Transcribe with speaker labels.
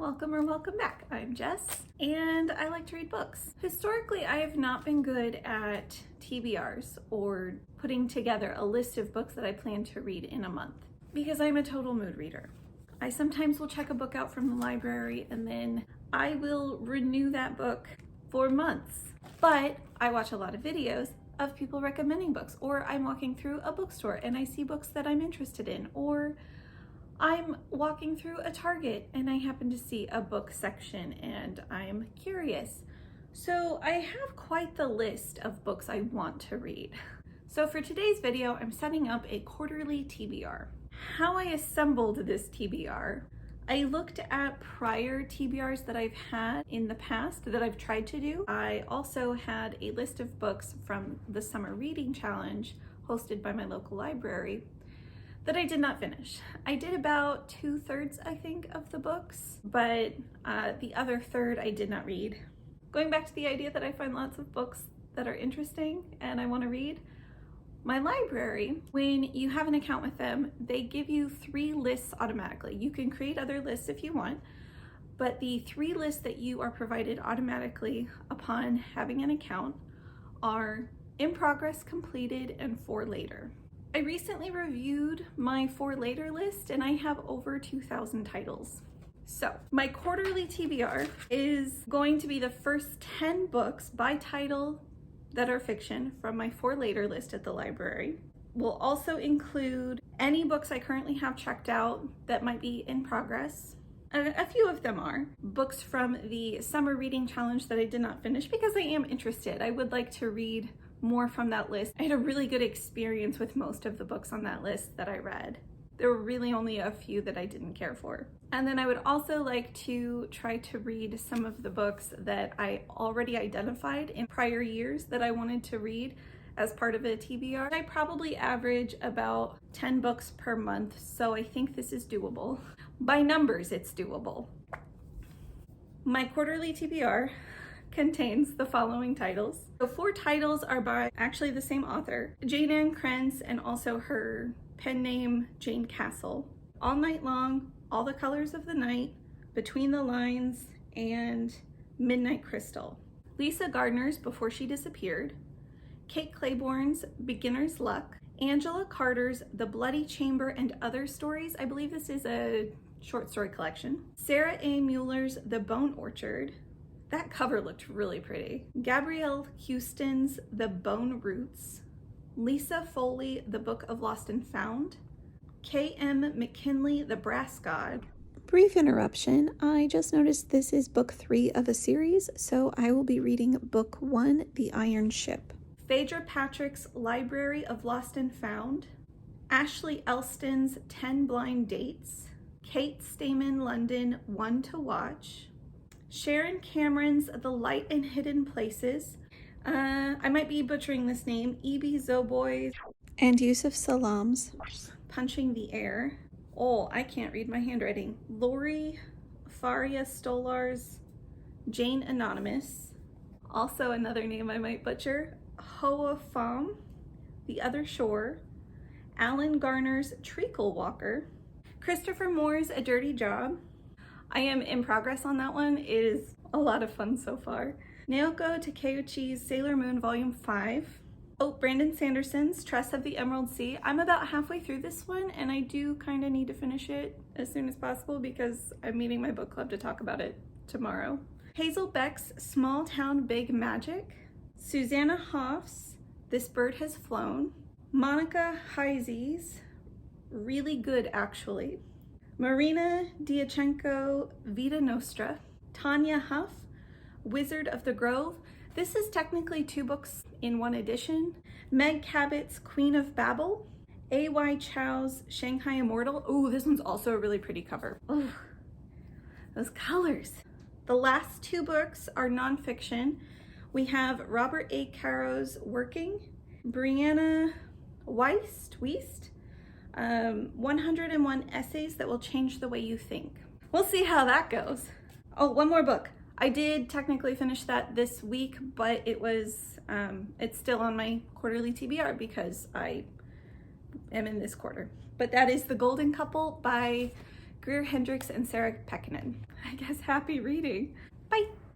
Speaker 1: welcome or welcome back. I'm Jess and I like to read books. Historically, I have not been good at TBRs or putting together a list of books that I plan to read in a month because I'm a total mood reader. I sometimes will check a book out from the library and then I will renew that book for months. But I watch a lot of videos of people recommending books, or I'm walking through a bookstore and I see books that I'm interested in, or I'm walking through a Target and I happen to see a book section and I'm curious. So I have quite the list of books I want to read. So for today's video, I'm setting up a quarterly TBR. How I assembled this TBR, I looked at prior TBRs that I've had in the past that I've tried to do. I also had a list of books from the summer reading challenge hosted by my local library that I did not finish. I did about 2/3, I think, of the books, but the other third I did not read. Going back to the idea that I find lots of books that are interesting and I want to read, my library, when you have an account with them, they give you 3 lists automatically. You can create other lists if you want, but the 3 lists that you are provided automatically upon having an account are in progress, completed, and for later. I recently reviewed my for later list and I have over 2,000 titles. So my quarterly TBR is going to be the first 10 books by title that are fiction from my for later list at the library. Will also include any books I currently have checked out that might be in progress. A few of them are books from the summer reading challenge that I did not finish because I am interested. I would like to read more from that list. I had a really good experience with most of the books on that list that I read. There were really only a few that I didn't care for. And then I would also like to try to read some of the books that I already identified in prior years that I wanted to read as part of a TBR. I probably average about 10 books per month, so I think this is doable. By numbers, it's doable. My quarterly TBR contains the following titles. The 4 titles are by actually the same author, Jane Ann Krentz, and also her pen name, Jane Castle. All Night Long, All the Colors of the Night, Between the Lines, and Midnight Crystal. Lisa Gardner's Before She Disappeared, Kate Claiborne's Beginner's Luck, Angela Carter's The Bloody Chamber and Other Stories. I believe this is a short story collection. Sarah A. Mueller's The Bone Orchard. That cover looked really pretty. Gabrielle Houston's The Bone Roots. Lisa Foley, The Book of Lost and Found. K.M. McKinley, The Brass God. Brief interruption. I just noticed this is book 3 of a series, so I will be reading book 1, The Iron Ship. Phaedra Patrick's Library of Lost and Found. Ashley Elston's 10 Blind Dates. Kate Stamen London, One to Watch. Sharon Cameron's The Light in Hidden Places. I might be butchering this name. E.B. Zoboy's and Yusuf Salam's Punching the Air. Oh, I can't read my handwriting. Lori Faria Stolar's Jane Anonymous. Also another name I might butcher. Hoa Pham, The Other Shore. Alan Garner's Treacle Walker. Christopher Moore's A Dirty Job. I am in progress on that one. It is a lot of fun so far. Naoko Takeuchi's Sailor Moon Volume 5. Oh, Brandon Sanderson's Tress of the Emerald Sea. I'm about halfway through this one and I do kind of need to finish it as soon as possible because I'm meeting my book club to talk about it tomorrow. Hazel Beck's Small Town Big Magic. Susanna Hoff's This Bird Has Flown. Monica Heisey's Really Good Actually. Marina Diachenko, Vita Nostra. Tanya Huff, Wizard of the Grove. This is technically 2 books in one edition. Meg Cabot's Queen of Babel. A.Y. Chow's Shanghai Immortal. Oh, this one's also a really pretty cover. Oh, those colors. The last 2 books are nonfiction. We have Robert A. Caro's Working. Brianna Wiest 101 Essays That Will Change the Way You Think. We'll see how that goes. Oh, one more book. I did technically finish that this week, but it was, it's still on my quarterly TBR because I am in this quarter. But that is The Golden Couple by Greer Hendricks and Sarah Pekkanen. I guess happy reading. Bye.